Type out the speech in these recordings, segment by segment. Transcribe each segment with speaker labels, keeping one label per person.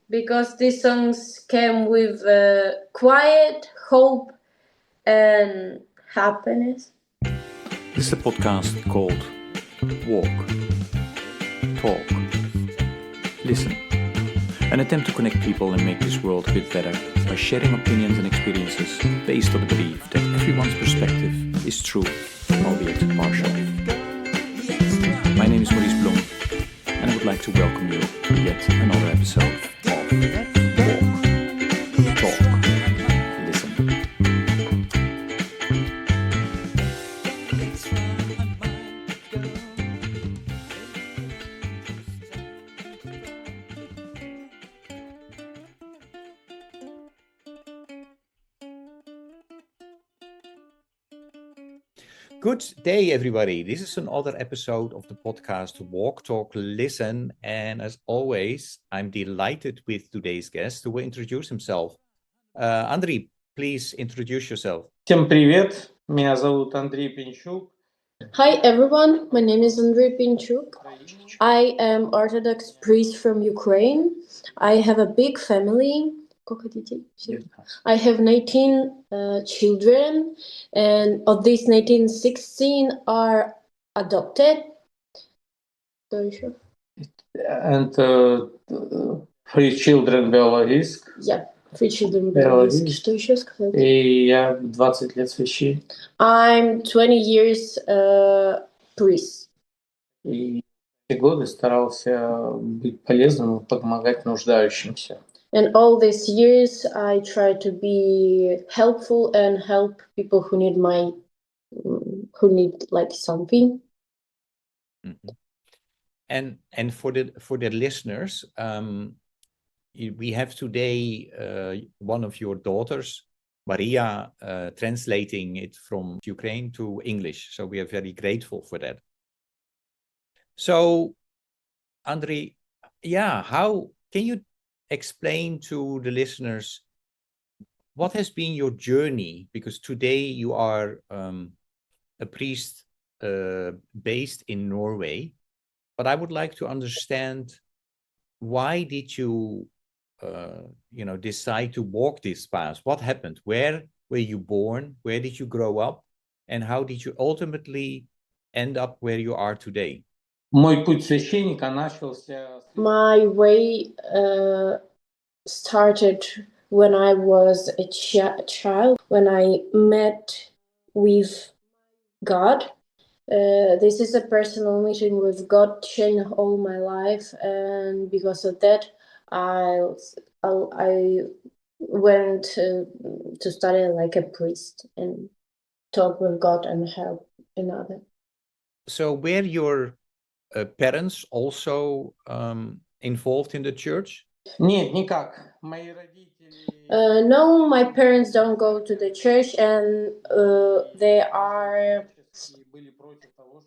Speaker 1: because these songs came with quiet, hope, and happiness.
Speaker 2: This is a podcast called Walk, Talk, Listen. An attempt to connect people and make this world a bit better by sharing opinions and experiences based on the belief that everyone's perspective is true, albeit partial. My name is Maurice Blom, and I would like to welcome you to yet another episode of Walk, Talk, Listen. Good day, everybody. This is another episode of the podcast Walk, Talk, Listen. And as always, I'm delighted with today's guest who will introduce himself. Andriy, please introduce yourself.
Speaker 3: Всем привет, меня зовут Andriy Pinchuk.
Speaker 1: Hi everyone, my name is Andriy Pinchuk. I am Orthodox priest from Ukraine. I have a big family. Сколько детей? I have 19 children, and of these 19, 16 are adopted. Что еще?
Speaker 3: And 3 children biologisk.
Speaker 1: Yeah, 3 children biologic. Что еще сказать?
Speaker 3: И я 20 лет священник.
Speaker 1: I'm 20 years priest.
Speaker 3: И все годы старался быть полезным и помогать нуждающимся.
Speaker 1: And all these years, I try to be helpful and help people who need like something.
Speaker 2: Mm-hmm. And for the listeners, we have today one of your daughters, Maria, translating it from Ukraine to English. So we are very grateful for that. So, Andriy, how can you explain to the listeners what has been your journey? Because today you are a priest based in Norway, but I would like to understand, why did you decide to walk this path? What happened? Where were you born? Where did you grow up? And how did you ultimately end up where you are today?
Speaker 3: Мой путь священника начался...
Speaker 1: My way started when I was a child, when I met with God. This is a personal meeting with God, changed all my life, and because of that, I went to study like a priest and talk with God and help another.
Speaker 2: So were your parents also involved in the church?
Speaker 3: Нет, никак. Мои родители...
Speaker 1: No, my parents don't go to the church, and they are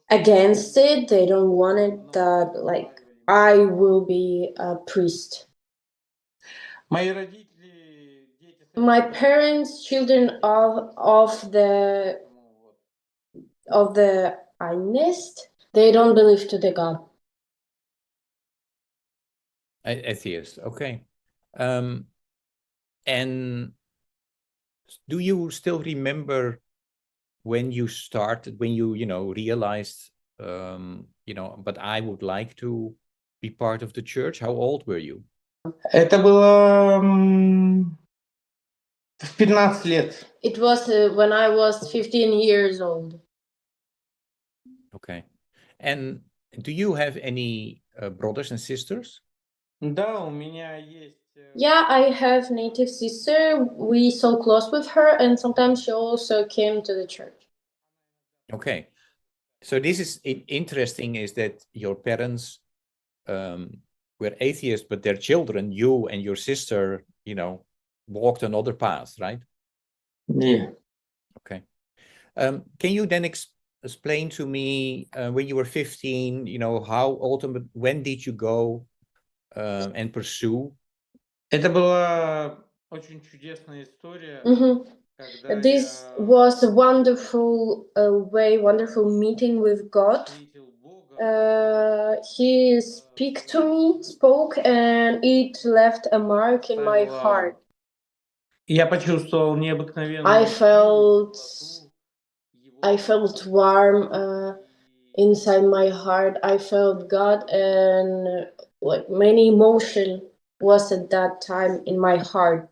Speaker 1: against it. They don't want it that like I will be a priest.
Speaker 3: Мои родители...
Speaker 1: My parents, children of the atheist, they don't believe to the God.
Speaker 2: Atheist, okay. And do you still remember when you started, when you realized, but I would like to be part of the church? How old were you?
Speaker 3: Это было в 15 лет.
Speaker 1: It was when I was 15 years old.
Speaker 2: Okay. And do you have any brothers and sisters?
Speaker 3: Да, у меня есть...
Speaker 1: Yeah, I have native sister. We so close with her, and sometimes she also came to the church.
Speaker 2: Okay. So this is interesting, is that your parents were atheists, but their children, you and your sister, walked another path, right?
Speaker 3: Yeah.
Speaker 2: Okay. Can you then explain to me, when you were 15, when did you go and pursue?
Speaker 3: Это была очень чудесная история.
Speaker 1: Mm-hmm. This was a wonderful wonderful meeting with God. He spoke, and it left a mark in my heart.
Speaker 3: Я почувствовал
Speaker 1: I
Speaker 3: необыкновенную
Speaker 1: I felt warm inside my heart. I felt God, and like many emotion was at that time in my heart.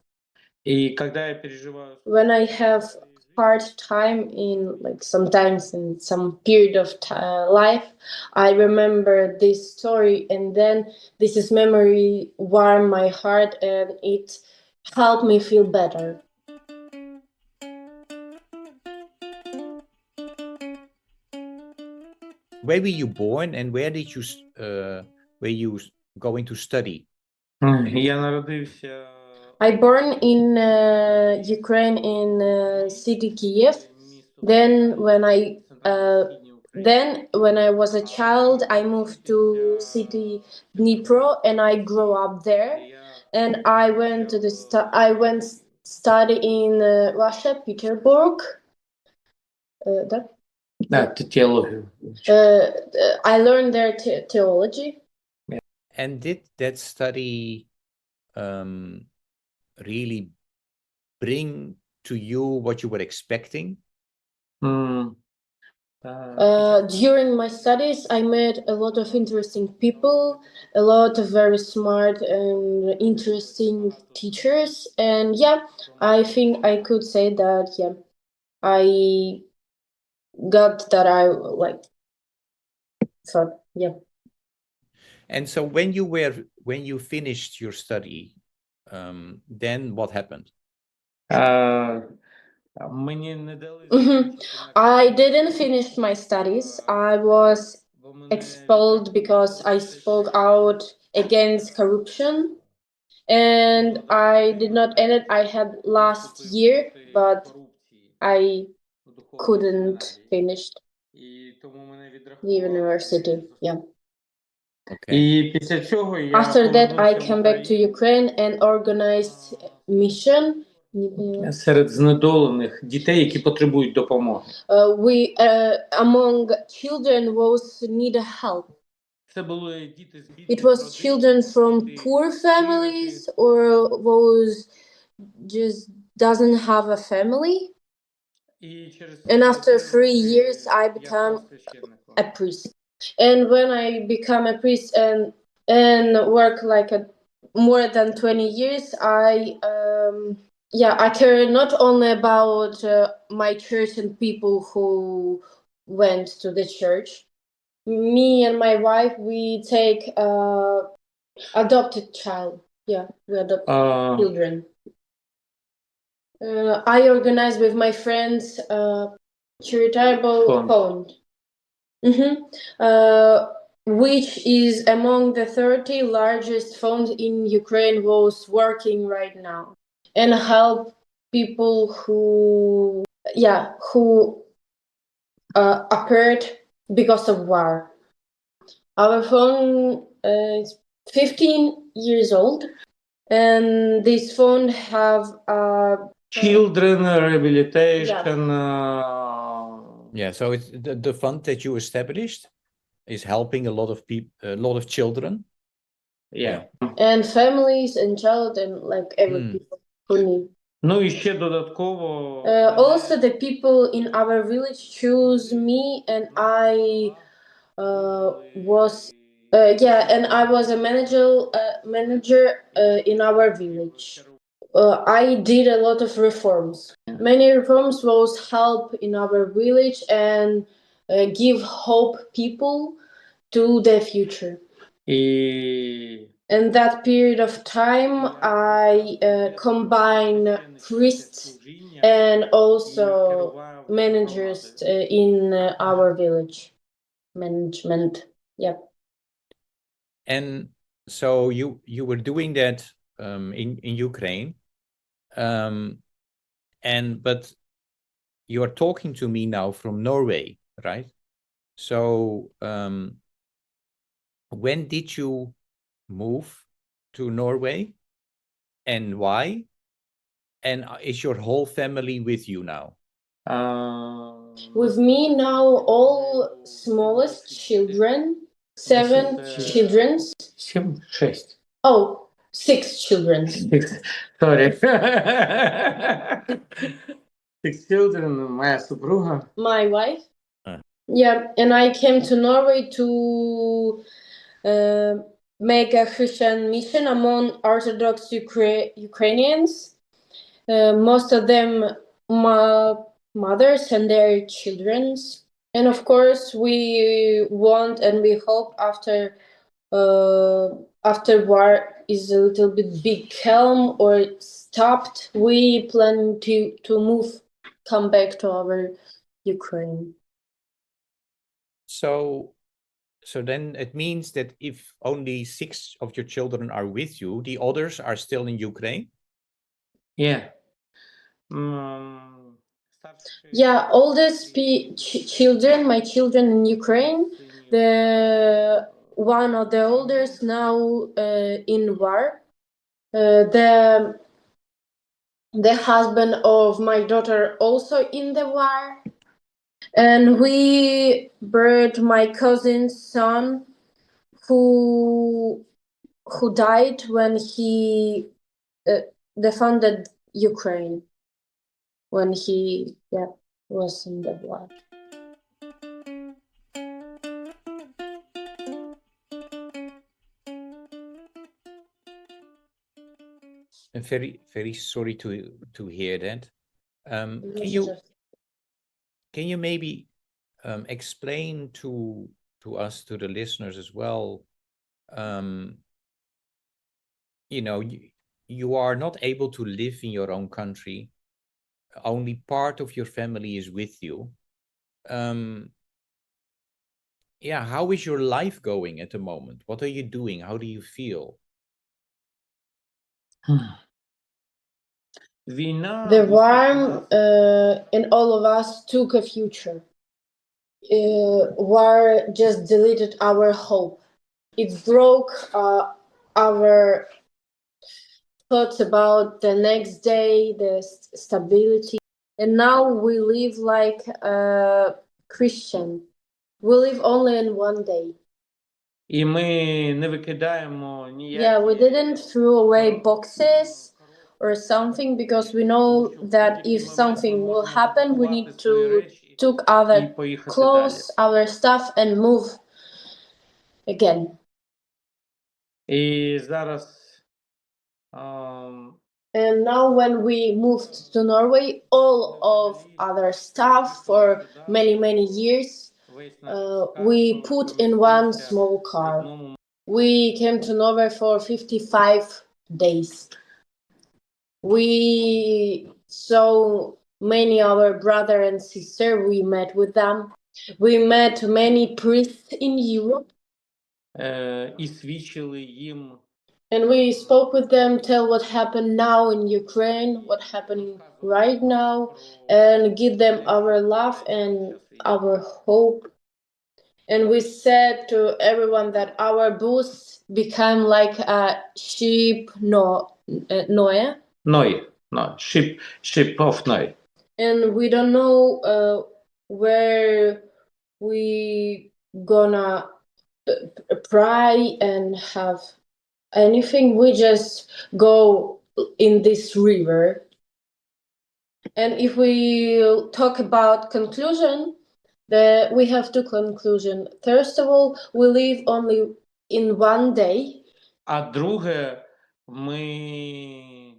Speaker 3: И когда я переживаю
Speaker 1: When I have hard time in like sometimes in some period of life, I remember this story, and then this is memory warm my heart, and it helped me feel better.
Speaker 2: Where were you born and where did you were you going to study?
Speaker 3: Я народився
Speaker 1: I born in Ukraine in city Kiev. Then when I was a child, I moved to city Dnipro, and I grew up there. And I went to study in Russia, Petersburg.
Speaker 3: Да, теологию.
Speaker 1: I learned there theology.
Speaker 2: And did that study really bring to you what you were expecting?
Speaker 1: During my studies, I met a lot of interesting people, a lot of very smart and interesting teachers, and yeah, I think I could say that I got that I like. So yeah.
Speaker 2: And so when you finished your study, then what happened?
Speaker 3: Мені не дали
Speaker 1: I didn't finish my studies. I was expelled because I spoke out against corruption, and I did not end it. I had last year, but I couldn't finish the university. Yeah.
Speaker 2: Okay.
Speaker 3: І після цього я
Speaker 1: After that, I
Speaker 3: повернувся в
Speaker 1: came back to
Speaker 3: Україну.
Speaker 1: Ukraine and organized mission.
Speaker 3: Серед знедолених дітей, які потребують допомоги.
Speaker 1: Among children those need help.
Speaker 3: Це були діти з бідних
Speaker 1: It was
Speaker 3: родин,
Speaker 1: children from
Speaker 3: діти
Speaker 1: poor families or those just doesn't have a family.
Speaker 3: І через
Speaker 1: And after 3
Speaker 3: роки
Speaker 1: years, I
Speaker 3: я
Speaker 1: became
Speaker 3: став священником.
Speaker 1: a priest. And when I become a priest and work like more than 20 years, I care not only about my church and people who went to the church. Me and my wife, we take adopted child. Yeah, we adopt children. I organize with my friends charitable fund. Which is among the 30 largest funds in Ukraine was working right now and help people who appeared because of war. Our fund is 15 years old, and this fund have
Speaker 3: Children rehabilitation.
Speaker 2: Yeah, so it's the fund that you established is helping a lot of people, a lot of children.
Speaker 3: Yeah.
Speaker 1: And families and child and like every people who need.
Speaker 3: Ну і ще додатково.
Speaker 1: Also, the people in our village choose me, and I was a manager in our village. I did a lot of reforms. Many reforms was help in our village and give hope people to the future. In that period of time, I combine priests and also managers in our village management. Yep.
Speaker 2: And so you were doing that in Ukraine, but you are talking to me now from Norway, right? So when did you move to Norway and why? And is your whole family with you now?
Speaker 1: With me now, all smallest children, 7 children.
Speaker 3: 7, 6.
Speaker 1: Oh, 6 children.
Speaker 3: Sorry. 6 children, моя супруга.
Speaker 1: My wife.
Speaker 2: Ah.
Speaker 1: Yeah, and I came to Norway to make a Christian mission among Orthodox Ukrainians. Most of them mothers and their childrens. And of course, we want and we hope after war is a little bit bit calm or stopped, we plan to come back to our Ukraine.
Speaker 2: So then it means that if only 6 of your children are with you, the others are still in Ukraine?
Speaker 3: Yeah.
Speaker 1: Yeah, oldest children, my children in Ukraine, the one of the oldest now in war. The husband of my daughter also in the war. And we buried my cousin's son who died when he defended Ukraine, when he was in the war.
Speaker 2: I'm very, very sorry to hear that. Can you maybe explain to us, to the listeners as well, you are not able to live in your own country. Only part of your family is with you. How is your life going at the moment? What are you doing? How do you feel?
Speaker 1: The war in all of us took a future. War just deleted our hope. It broke our thoughts about the next day, the stability. And now we live like a Christian. We live only in one day.
Speaker 3: І ми не викидаємо ніякі...
Speaker 1: Yeah, we didn't throw away boxes or something because we know that if something will happen, we need to take our clothes, our stuff and move again.
Speaker 3: І зараз
Speaker 1: And now when we moved to Norway, all of our stuff for many years, we put in one small car. We came to Norway for 55 days. We saw many of our brother and sister. We met with them. We met many priests in Europe.
Speaker 3: І свідчили їм.
Speaker 1: And we spoke with them, tell what happened now in Ukraine, what happening right now, and give them our love and our hope. And we said to everyone that our bus became like a ship Noah.
Speaker 3: Ship of Noah.
Speaker 1: And we don't know where we gonna pray and have anything. We just go in this river. And if we talk about conclusion, we have two conclusions. First of all, we live only in one day.
Speaker 3: А друге, ми...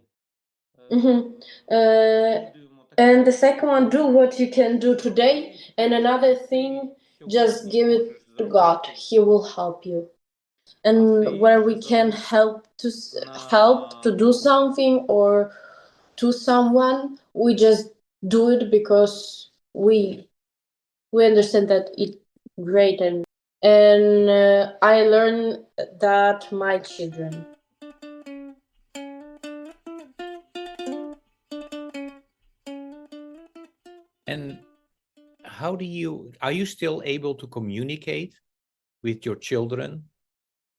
Speaker 1: And the second one, do what you can do today. And another thing, just give it to God. He will help you. And where we can help to do something or to someone, we just do it because we understand that it's great. And I learned that my children.
Speaker 2: And are you still able to communicate with your children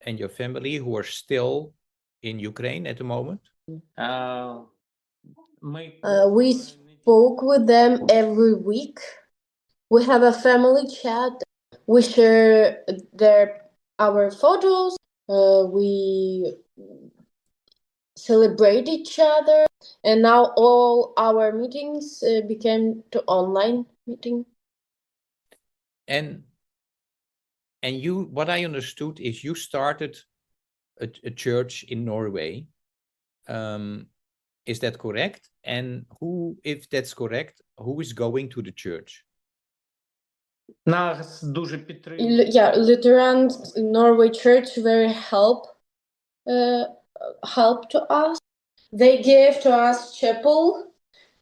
Speaker 2: and your family who are still in Ukraine at the moment?
Speaker 1: We spoke with them every week. We have a family chat. We share our photos. We celebrate each other, and now all our meetings became to online meeting.
Speaker 2: And you, what I understood is you started a church in Norway. Is that correct? And who, if that's correct, who is going to the church?
Speaker 3: Нас дуже підтримують.
Speaker 1: Yeah, Lutheran Norway Church very help to us. They gave to us chapel,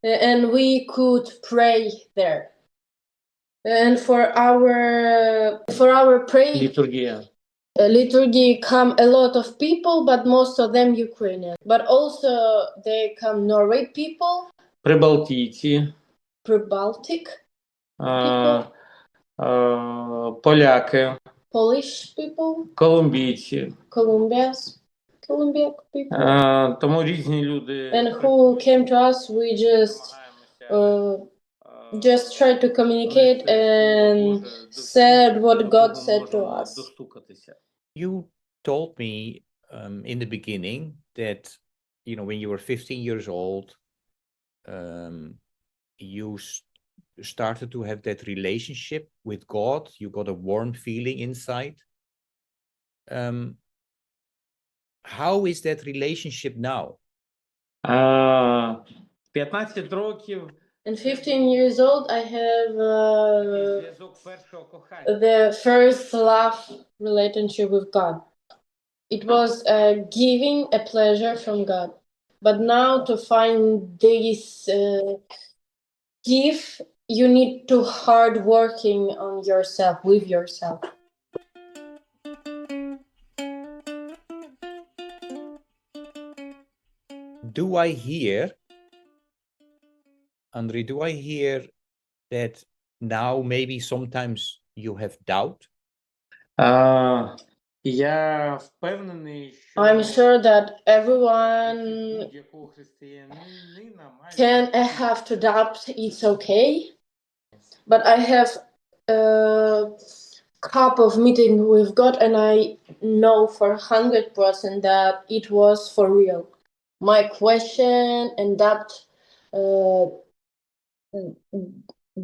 Speaker 1: and we could pray there. And for our prayer
Speaker 3: Літургія.
Speaker 1: liturgy come a lot of people, but most of them Ukrainian. But also they come Norway people,
Speaker 3: Прибалтійці,
Speaker 1: Pre-Baltic,
Speaker 3: поляки,
Speaker 1: Polish people,
Speaker 3: колумбійці.
Speaker 1: Colombian people.
Speaker 3: Тому різні люди.
Speaker 1: And who came to us, we just tried to communicate and said what God said to us.
Speaker 2: You told me in the beginning that, when you were 15 years old, you started to have that relationship with God. You got a warm feeling inside. How is that relationship now?
Speaker 3: 15 років.
Speaker 1: And 15 years old, I have
Speaker 3: Зв'язок першого кохання.
Speaker 1: the first love relationship with God. It was giving a pleasure from God. But now to find this gift, you need to hard working on yourself, with yourself.
Speaker 2: Do I hear, Andriy, that now maybe sometimes you have doubt?
Speaker 3: Я впевнений, що
Speaker 1: I'm sure that everyone
Speaker 3: будь-якого християнина має
Speaker 1: can have to doubt, it's okay. But I have a cup of meeting with God, and I know for 100% that it was for real. My question and doubt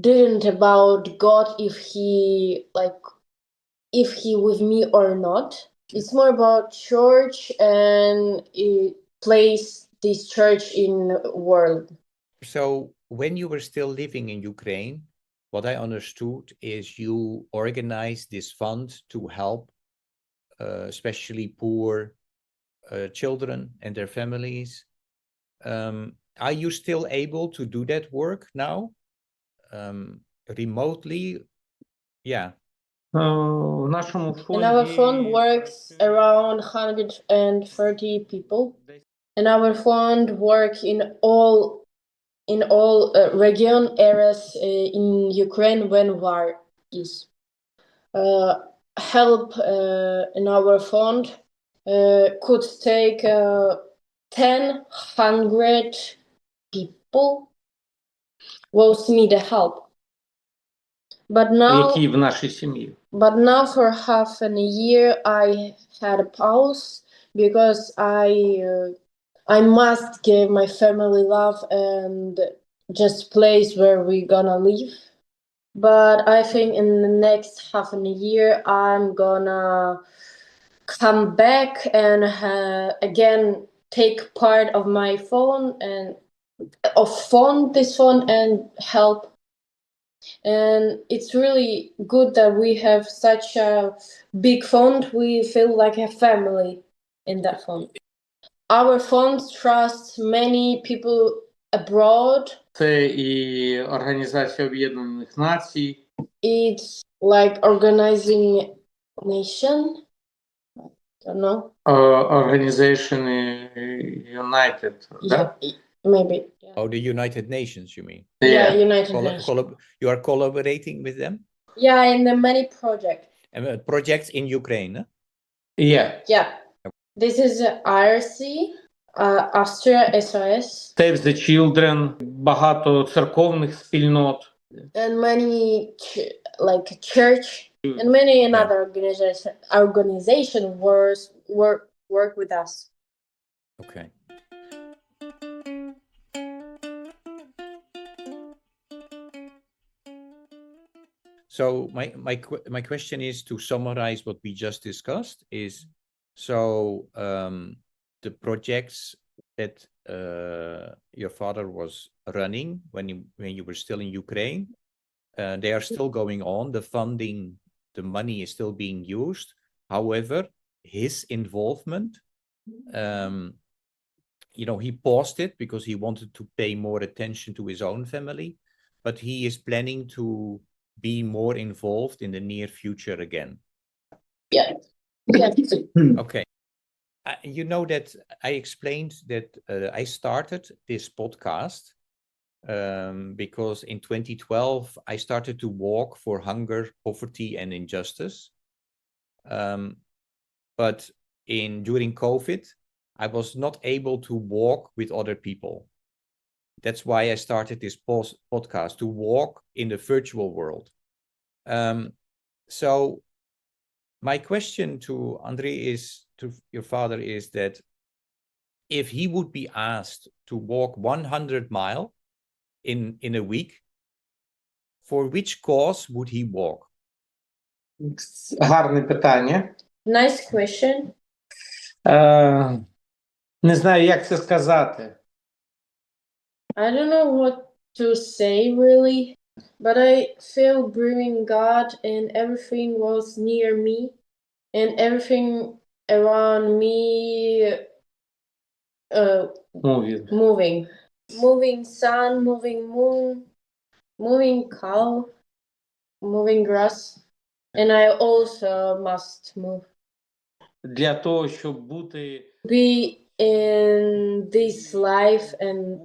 Speaker 1: didn't about God if he with me or not. It's more about church and place this church in world.
Speaker 2: So when you were still living in Ukraine, what I understood is you organized this fund to help especially poor children and their families. Are you still able to do that work now? Remotely? Yeah.
Speaker 3: В нашому фонді...
Speaker 1: And our fund works around 130 people. And our fund work in all region areas in Ukraine when war is. Help in our fund could take 100 people who need help. But now,
Speaker 3: які в нашій сім'ї.
Speaker 1: But now for half a year I had a pause because I must give my family love and just place where we're gonna live. But I think in the next half a year I'm gonna come back and again take part of my phone and this phone and help. And it's really good that we have such a big fund. We feel like a family in that fund. Our fund trusts many people abroad.
Speaker 3: Це і Організація Об'єднаних Націй.
Speaker 1: It's like organizing nation. I don't know.
Speaker 3: Organization United.
Speaker 1: Yeah, maybe. Yeah.
Speaker 2: Oh, the United Nations, you mean?
Speaker 1: Yeah, United Nations.
Speaker 2: You are collaborating with them?
Speaker 1: Yeah, in the many projects.
Speaker 2: Projects in Ukraine? Huh?
Speaker 3: Yeah.
Speaker 1: This is IRC, Austria SOS.
Speaker 3: Save the Children, багато церковних спільнот.
Speaker 1: and many like church and many another organization work with us.
Speaker 2: Okay. So my question is, to summarize what we just discussed is, so the projects that your father was running when you were still in Ukraine, they are still going on. The funding, the money is still being used. However, his involvement, he paused it because he wanted to pay more attention to his own family, but he is planning to be more involved in the near future again.
Speaker 1: Yeah.
Speaker 2: Okay. You know that I explained that I started this podcast because in 2012, I started to walk for hunger, poverty, and injustice. But during COVID, I was not able to walk with other people. That's why I started this podcast, to walk in the virtual world. So my question to Andriy to your father is that if he would be asked to walk 100 miles in a week, for which cause would he walk?
Speaker 3: Гарне питання.
Speaker 1: Nice question.
Speaker 3: Не знаю, як це сказати.
Speaker 1: I don't know what to say really, but I feel bringing God and everything was near me and everything around me moving. Moving sun, moving moon, moving cow, moving grass, and I also must move.
Speaker 3: Для того, щоб бути
Speaker 1: Be in this life and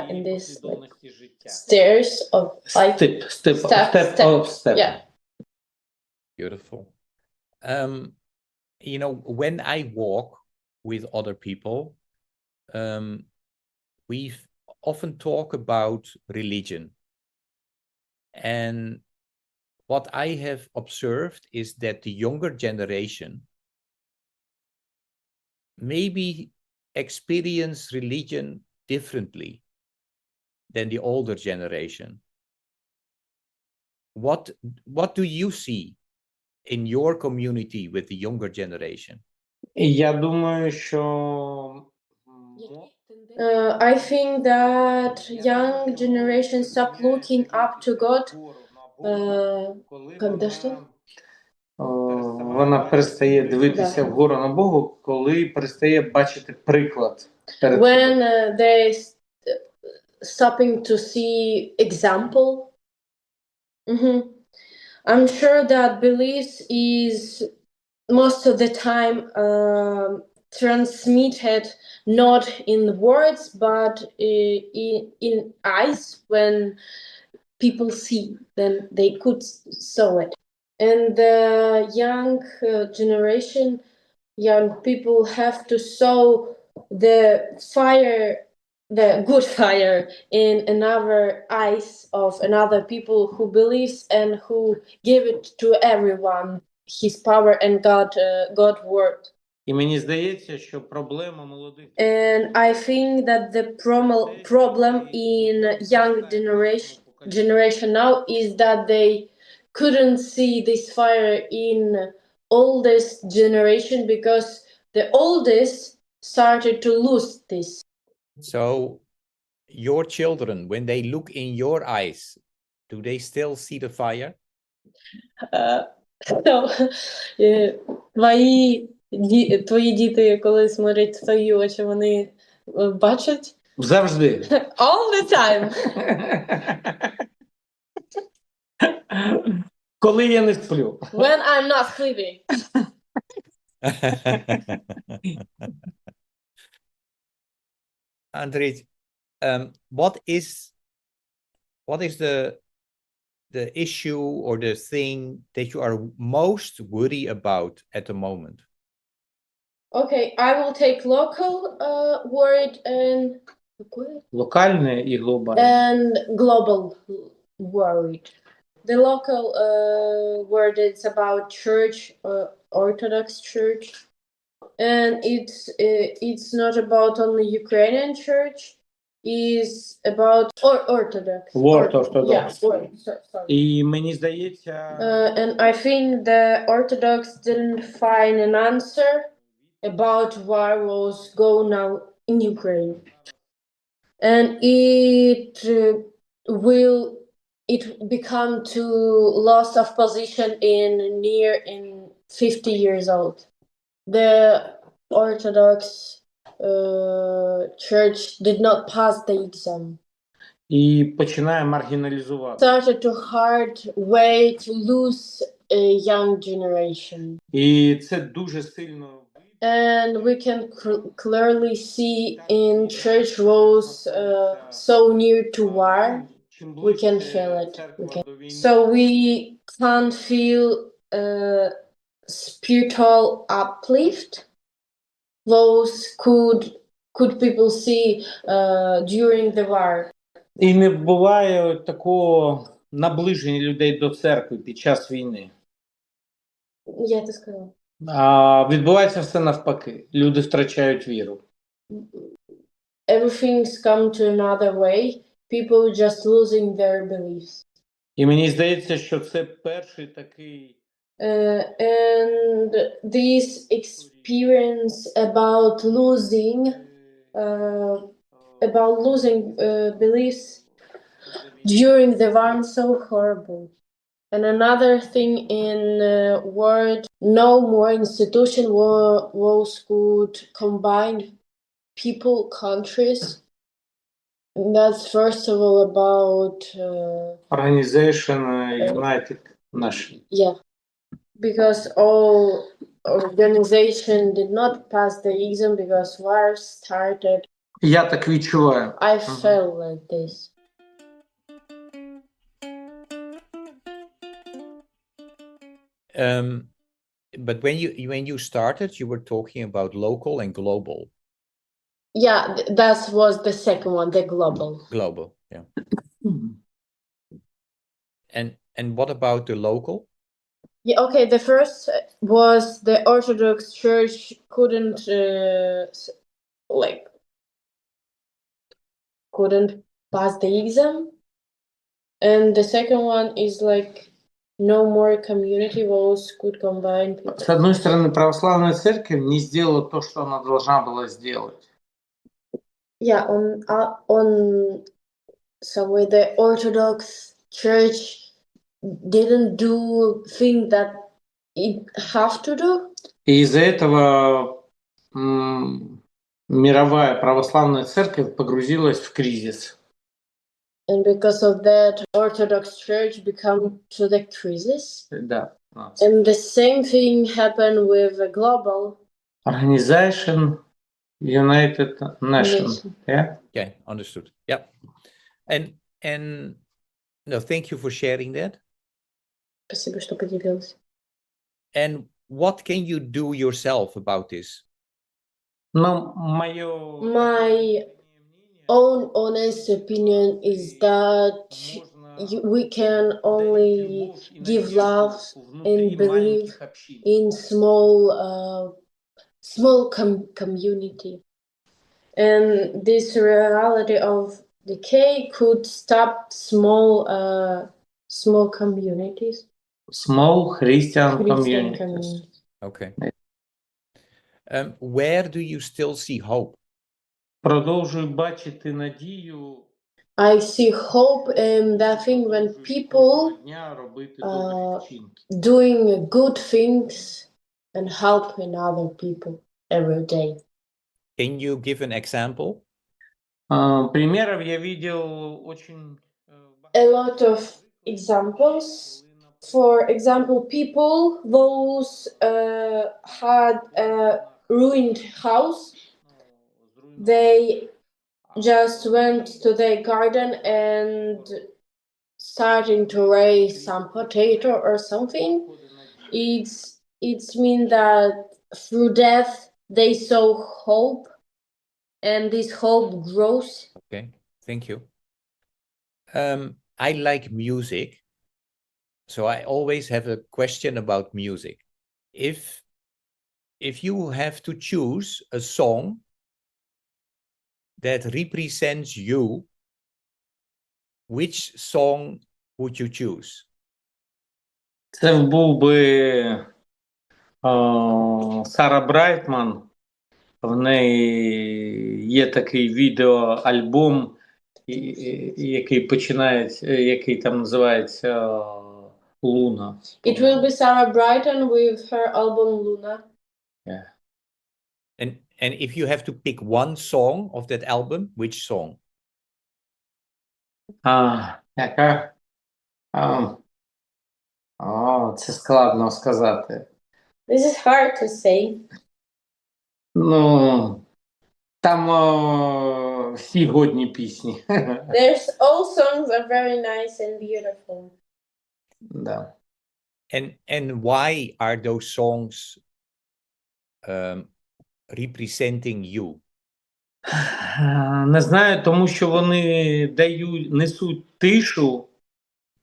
Speaker 1: in this stairs of life.
Speaker 3: Step.
Speaker 1: Yeah.
Speaker 2: Beautiful. When I walk with other people, we often talk about religion. And what I have observed is that the younger generation maybe experience religion differently than the older generation. What do you see in your community with the younger generation?
Speaker 3: Я думаю, що
Speaker 1: I think that young generation stop looking up to God. Когда что?
Speaker 3: Вона перестає дивитися вгору на Богу, коли перестає бачити приклад перед
Speaker 1: When
Speaker 3: собою.
Speaker 1: they stopping to see example. I'm sure that beliefs is most of the time transmitted not in words but in eyes. When people see, then they could saw it. And the young generation, young people have to sow the fire, the good fire in another eyes of another people who believes and who give it to everyone his power and God word.
Speaker 3: І мені здається, що проблема молодих
Speaker 1: And I think that the problem in young generation now is that they couldn't see this fire in oldest generation because the oldest started to lose this.
Speaker 2: So your children, when they look in your eyes, do they still see the fire?
Speaker 1: Твої діти, коли смотрять в твої очі, вони бачать?
Speaker 3: Завжди.
Speaker 1: All the time.
Speaker 3: Коли я не сплю.
Speaker 1: When I'm not sleeping.
Speaker 2: Andriy, what is the issue or the thing that you are most worried about at the moment?
Speaker 1: Okay, I will take local word and
Speaker 3: Локальне і глобальне.
Speaker 1: and global worried. The local word is about church, Orthodox Church, and it's not about only Ukrainian church. It's about Orthodox.
Speaker 3: Word Orthodox.
Speaker 1: Yeah, sorry.
Speaker 3: І мені здається,
Speaker 1: And I think the Orthodox didn't find an answer about why was going on in Ukraine, and it become to loss of position in 50 years old. The Orthodox Church did not pass the exam.
Speaker 3: і починає маргіналізувати.
Speaker 1: Started to hard way to lose a young generation.
Speaker 3: І це дуже сильно
Speaker 1: And we can clearly see in church was so near to war. We can feel it. So we can't feel spiritual uplift. Those could people see during the war.
Speaker 3: І не буває такого наближення людей до церкви під час війни.
Speaker 1: Я це сказала.
Speaker 3: А відбувається все навпаки. Люди втрачають віру.
Speaker 1: Everything's come to another way. People just losing their beliefs.
Speaker 3: І мені здається, що це перший такий
Speaker 1: And this experience about losing beliefs during the war is so horrible. And another thing in word, no more institution was could combine people, countries. And that's first of all about
Speaker 3: Organization United Nations.
Speaker 1: yeah, because all organization did not pass the exam because war started.
Speaker 3: Я так відчуваю.
Speaker 1: I felt like this.
Speaker 2: But when you started, you were talking about local and global.
Speaker 1: Yeah, that was the second one, the global.
Speaker 2: Global, yeah. And what about the local?
Speaker 1: Yeah, okay. The first was the Orthodox Church couldn't pass the exam, and the second one is like no more community walls could combine people.
Speaker 3: С одной стороны, православная церковь не сделала то, что она должна была сделать.
Speaker 1: Yeah, on some way the Orthodox Church didn't do thing that it have to do.
Speaker 3: И из-за этого мировая православная церковь погрузилась в кризис.
Speaker 1: And because of that, Orthodox Church become to the crisis.
Speaker 3: Да.
Speaker 1: And the same thing happened with the global
Speaker 3: Organization United Nations. Yeah.
Speaker 2: Yeah, understood. Yeah. And no, thank you for sharing that.
Speaker 1: Спасибо, что поделился.
Speaker 2: And what can you do yourself about this?
Speaker 3: Но
Speaker 1: My own honest opinion is that we can only give love and believe in small community, and this reality of decay could stop small communities.
Speaker 3: Small Christian
Speaker 1: Christian
Speaker 3: communities.
Speaker 2: Okay. Where do you still see hope?
Speaker 3: Продовжую бачити надію.
Speaker 1: I see hope in that thing when people doing good things and helping other people every day.
Speaker 2: Can you give an example?
Speaker 3: Примеров я видел очень
Speaker 1: A lot of examples. For example, people those had a ruined house, they just went to their garden and starting to raise some potato or something. It's mean that through death they saw hope, and this hope grows.
Speaker 2: Okay, thank you. I like music, so I always have a question about music. If you have to choose a song that represents you, which song would you choose?
Speaker 3: Це був би Сара Брайтман. В неї є такий відеоальбом, який починається, який там називається Луна.
Speaker 1: It will be Sarah Brightman with her album Luna.
Speaker 3: Yeah.
Speaker 2: And if you have to pick one song of that album, which song?
Speaker 3: Яка? Це складно сказати.
Speaker 1: This is hard to say.
Speaker 3: Ну, там всі годні пісні.
Speaker 1: There's all songs are very nice and beautiful.
Speaker 3: Да.
Speaker 2: And why are those songs representing you?
Speaker 3: Не знаю, тому що вони несуть тишу,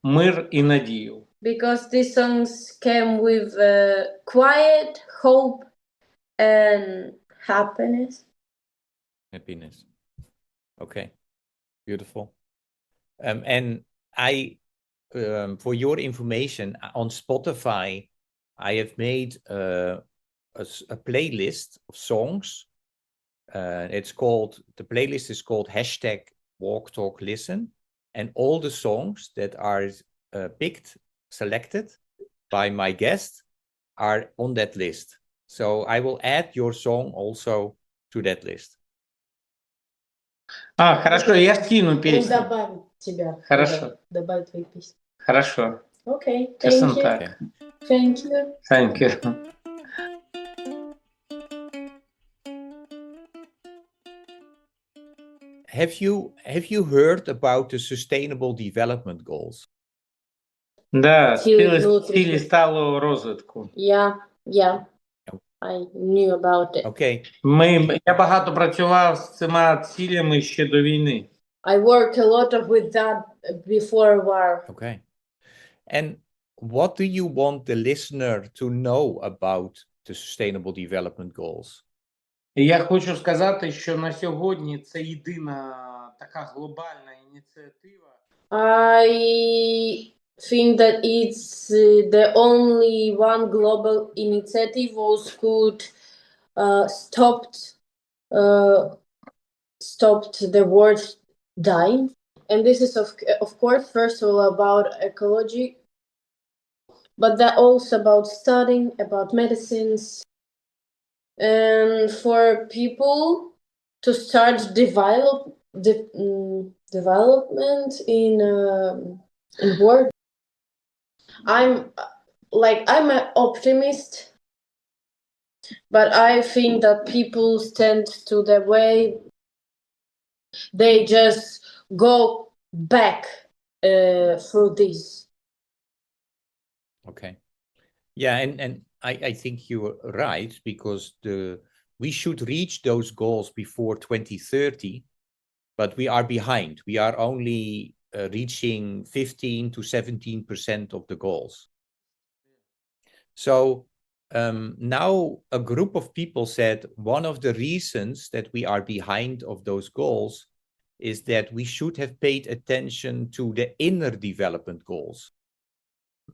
Speaker 3: мир і надію.
Speaker 1: Because these songs came with quiet, hope, and happiness.
Speaker 2: Happiness. Okay, beautiful. And I, for your information, on Spotify, I have made a playlist of songs. The playlist is called #WalkTalkListen, and all the songs that are selected by my guest are on that list. So I will add your song also to that list.
Speaker 3: Хорошо, я скину песню.
Speaker 1: Добавить тебя.
Speaker 3: Хорошо.
Speaker 1: Добавить твои песни.
Speaker 3: Хорошо.
Speaker 1: Okay,
Speaker 3: Часом
Speaker 1: thank you.
Speaker 3: так.
Speaker 1: Thank you.
Speaker 3: Thank you.
Speaker 2: Have you heard about the Sustainable Development Goals?
Speaker 3: Да,
Speaker 1: Цілі
Speaker 3: цілі сталого розвитку.
Speaker 1: Yeah. I knew about it.
Speaker 2: Okay.
Speaker 3: Я багато працював з цими цілями ще до війни.
Speaker 1: I worked a lot with that before war.
Speaker 2: Okay. And what do you want the listener to know about the Sustainable Development Goals?
Speaker 3: Я хочу сказати, що на сьогодні це єдина така глобальна ініціатива.
Speaker 1: I think that it's the only one global initiative was could stopped the world dying, and this is of course first of all about ecology, but that also about studying, about medicines, and for people to start development in world. I'm an optimist, but I think that people stand to the way. They just go back through this.
Speaker 2: Okay. Yeah, and I think you're right, because we should reach those goals before 2030, but we are behind. We are only reaching 15 to 17% of the goals. So now a group of people said one of the reasons that we are behind of those goals is that we should have paid attention to the inner development goals.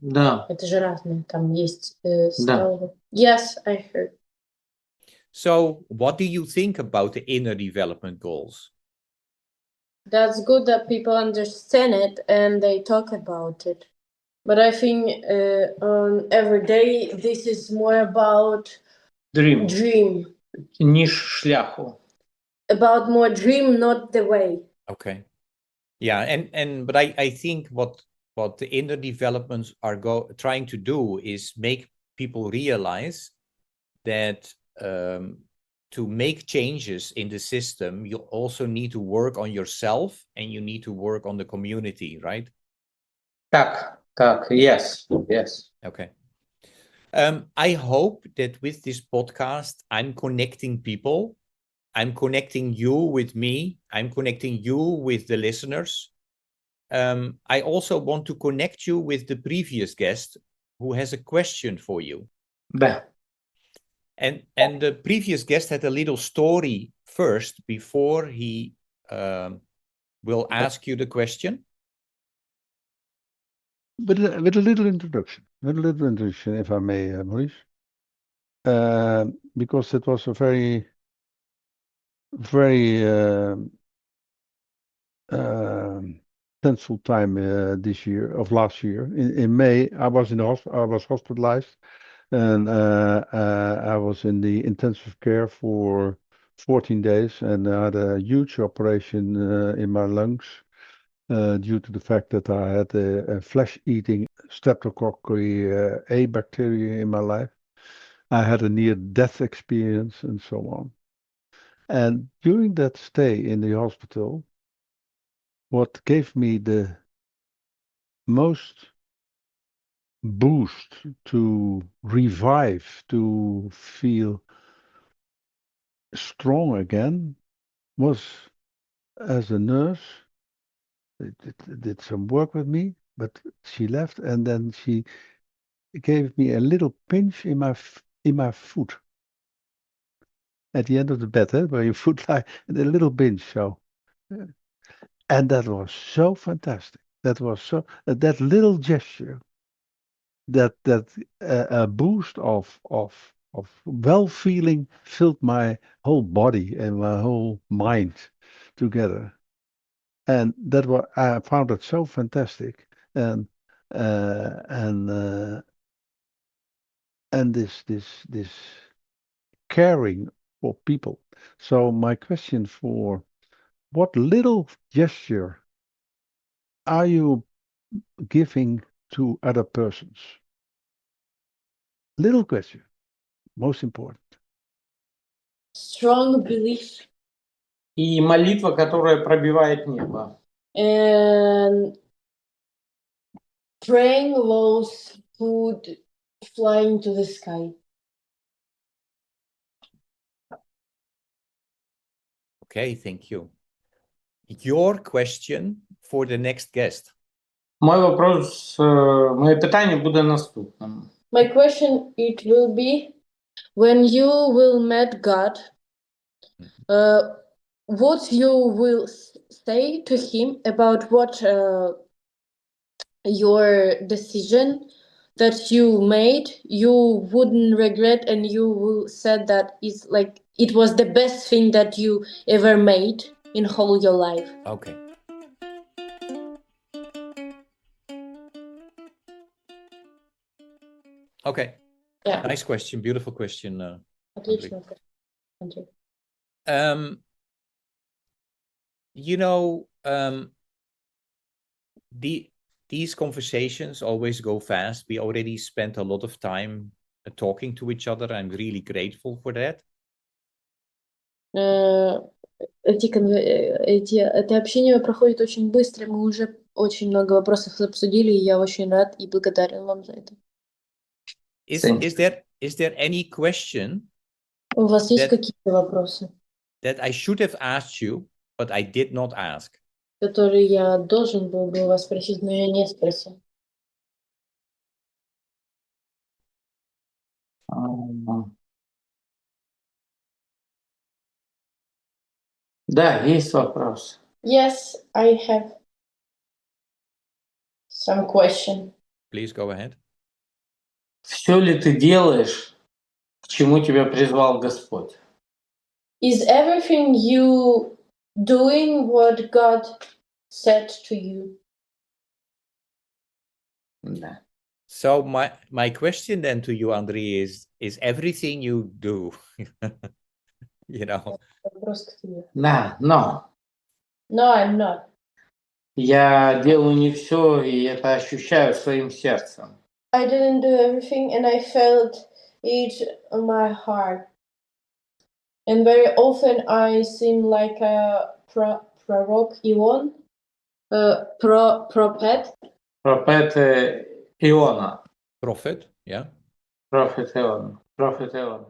Speaker 3: Да.
Speaker 1: Это же разные, там есть
Speaker 3: Да.
Speaker 1: Yes, I heard.
Speaker 2: So what do you think about the inner development goals?
Speaker 1: That's good that people understand it and they talk about it. But I think on every day this is more about dream.
Speaker 3: Ніж шляху.
Speaker 1: About more dream, not the way.
Speaker 2: Okay. Yeah, but I think what the inner developments are trying to do is make people realize that to make changes in the system, you also need to work on yourself and you need to work on the community, right?
Speaker 3: Так, yes.
Speaker 2: Okay. I hope that with this podcast, I'm connecting people. I'm connecting you with me. I'm connecting you with the listeners. I also want to connect you with the previous guest who has a question for you.
Speaker 3: Да.
Speaker 2: And the previous guest had a little story first before he will ask you the question.
Speaker 4: With a little introduction, if I may, Maurice, because it was a very tense time last year. In May, I was I was hospitalized, and I was in the intensive care for 14 days, and I had a huge operation in my lungs. Due to the fact that I had a flesh-eating Streptococcus A bacteria in my life. I had a near-death experience and so on. And during that stay in the hospital, what gave me the most boost to revive, to feel strong again, was as a nurse. Did some work with me, but she left, and then she gave me a little pinch in my foot at the end of the bed, where your foot lie, and a little pinch. So, and that was so fantastic. That was so that little gesture, that a boost of well-feeling filled my whole body and my whole mind together. And that was, I found it so fantastic, and this caring for people. So my question for what little gesture are you giving to other persons? Little question, most important.
Speaker 1: Strong belief
Speaker 3: И молитва, которая пробивает небо.
Speaker 1: and praying loaves food flying to the sky.
Speaker 2: Okay, thank you. Your question for the next guest.
Speaker 3: Моє питання буде наступним.
Speaker 1: My question it will be, when you will meet God, what you will say to him about what your decision that you made, you wouldn't regret, and you will said that it's like it was the best thing that you ever made in whole your life.
Speaker 2: Okay. Okay.
Speaker 1: Yeah.
Speaker 2: Nice question. Beautiful question.
Speaker 1: Отлично. Andriy.
Speaker 2: You know, these conversations always go fast. We already spent a lot of time talking to each other. I'm really grateful for that.
Speaker 1: Это общение проходит очень быстро. Мы уже очень много вопросов обсудили, и я очень рад и благодарен вам за это.
Speaker 2: Is there any question
Speaker 1: У вас есть какие-то вопросы,
Speaker 2: that I should have asked you, but I did not ask?
Speaker 1: которые я должен был бы вас спросить, но я не спросил?
Speaker 3: Да, есть вопрос.
Speaker 1: Yes, I have some question.
Speaker 2: Please go ahead.
Speaker 3: Все ли ты делаешь, к чему тебя призвал Господь?
Speaker 1: Is everything you doing what God said to you?
Speaker 3: Да.
Speaker 2: So my question then to you, Andriy, is everything you do, you know?
Speaker 1: Вопрос к тебе.
Speaker 3: Да, но
Speaker 1: No, I'm not.
Speaker 3: я делаю не все, и это ощущаю своим сердцем.
Speaker 1: I didn't do everything, and I felt it on my heart. And very often I seem like a prorok Ion, prophet.
Speaker 3: Пропет Иона.
Speaker 2: Prophet, yeah.
Speaker 3: Профет Иона. Профет Иона.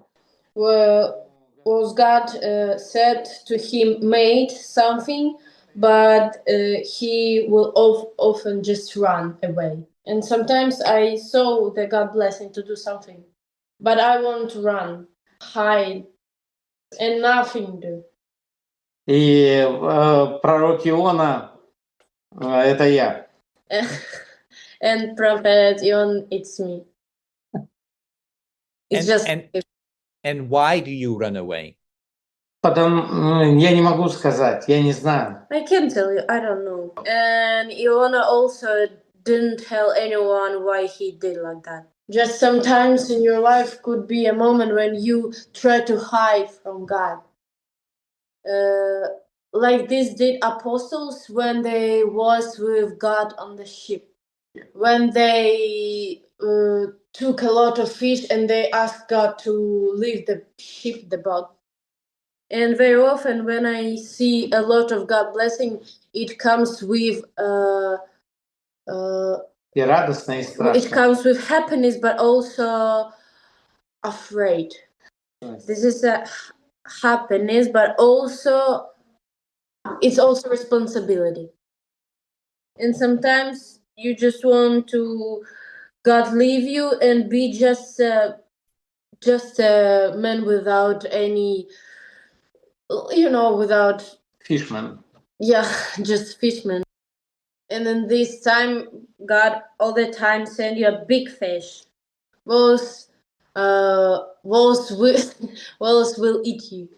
Speaker 1: Was God said to him, made something, but he will often just run away. And sometimes I saw the God blessing to do something, but I want to run, hide, and nothing do.
Speaker 3: И пророк Иона это я.
Speaker 1: And Prophet Yon, it's me. It's just
Speaker 2: And why do you run away?
Speaker 3: Я не могу сказать, я не знаю.
Speaker 1: I can't tell you, I don't know. And Iona also didn't tell anyone why he did like that. Just sometimes in your life could be a moment when you try to hide from God. Like this did apostles when they was with God on the ship. When they took a lot of fish and they asked God to leave the ship, the boat. And very often when I see a lot of God blessing, it comes with
Speaker 3: И радостно, и страшно.
Speaker 1: it comes with happiness, but also afraid. This is a happiness, but also it's also responsibility. And sometimes you just want to God leave you and be just a man without any, without
Speaker 3: Fishman.
Speaker 1: Yeah, just fishman. And then this time, God all the time send you a big fish. Wolves will eat you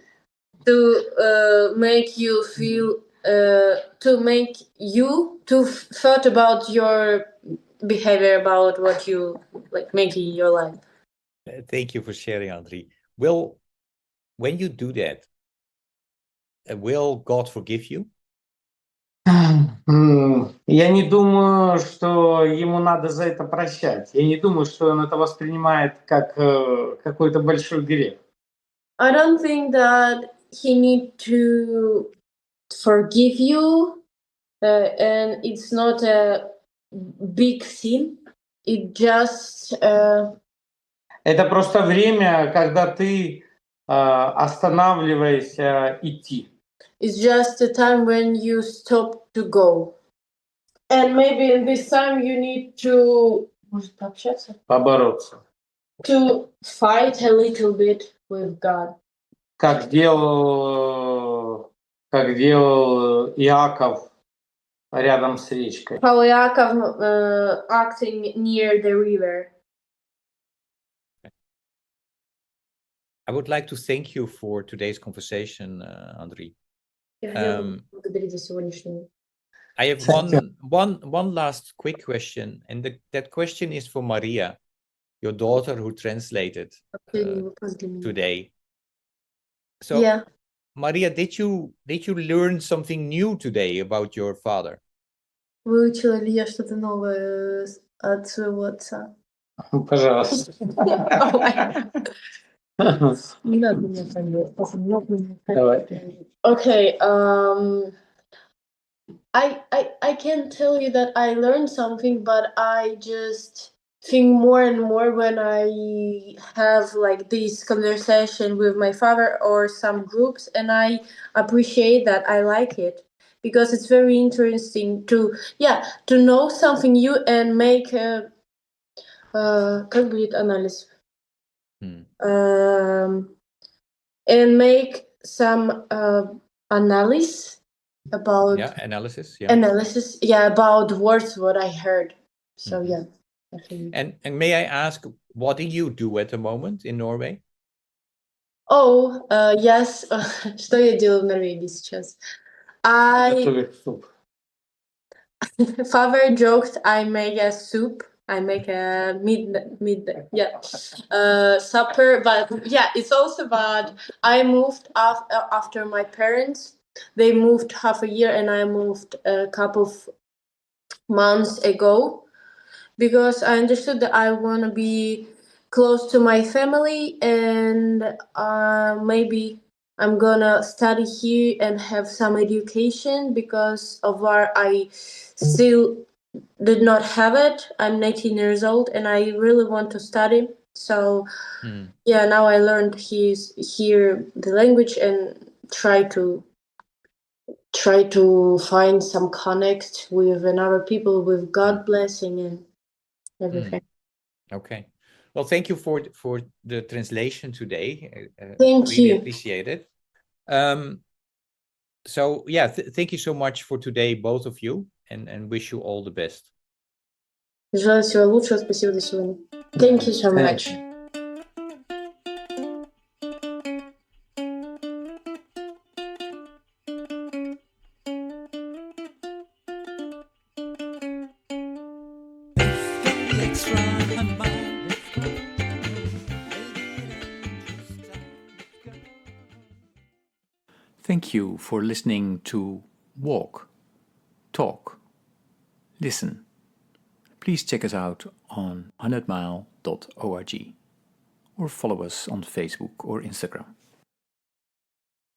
Speaker 1: to make you feel to make you to thought about your behavior, about what you like making in your life.
Speaker 2: Thank you for sharing, Andriy. When you do that, will God forgive you?
Speaker 3: Я не думаю, что ему надо за это прощать. Я не думаю, что он это воспринимает как какой-то большой грех.
Speaker 1: I don't think that he need to forgive you, and it's not a big sin. It just
Speaker 3: Это просто время, когда ты останавливаешься идти.
Speaker 1: it's just a time when you stop to go. And maybe in this time you need to
Speaker 3: Побороться.
Speaker 1: to fight a little bit with God.
Speaker 3: Как делал Иаков рядом с речкой.
Speaker 1: How Yaakov acting near the river.
Speaker 2: I would like to thank you for today's conversation, Andriy.
Speaker 1: Я хотела поблагодарить за сегодняшний.
Speaker 2: I have one last quick question, and that question is for Maria, your daughter who translated today. So,
Speaker 1: Yeah.
Speaker 2: Maria, did you learn something new today about your father?
Speaker 1: Выучила ли я что-то новое от своего отца?
Speaker 3: Пожалуйста.
Speaker 1: Не надо меня фамилию.
Speaker 3: Давай.
Speaker 1: Okay. I can't tell you that I learned something, but I just think more and more when I have like this conversation with my father or some groups, and I appreciate that. I like it because it's very interesting to know something new and make как будет анализ? And make some analysis about
Speaker 2: analysis
Speaker 1: about words what I heard. So I think.
Speaker 2: And may I ask, what do you do at the moment in Norway?
Speaker 1: Oh, yes. Что я делаю в Норвегии сейчас? Father joked I make a soup. I make a supper, but it's also bad. I moved after my parents. They moved half a year, and I moved a couple of months ago because I understood that I want to be close to my family, and maybe I'm gonna study here and have some education because of where I still did not have it. I'm 19 years old and I really want to study. So now I learned here the language and try to try to find some connect with another people, with God blessing and everything.
Speaker 2: Okay. Well, thank you for the translation today.
Speaker 1: Thank
Speaker 2: Really
Speaker 1: you.
Speaker 2: appreciate it. So yeah, thank you so much for today, both of you, and wish you all the best.
Speaker 1: Желаю всего лучшего. Спасибо за сегодня. Thank you so
Speaker 3: Thank
Speaker 1: much.
Speaker 3: you.
Speaker 5: Thank you for listening to Walk, Talk, Listen. Please check us out on 100mile.org or follow us on Facebook or Instagram.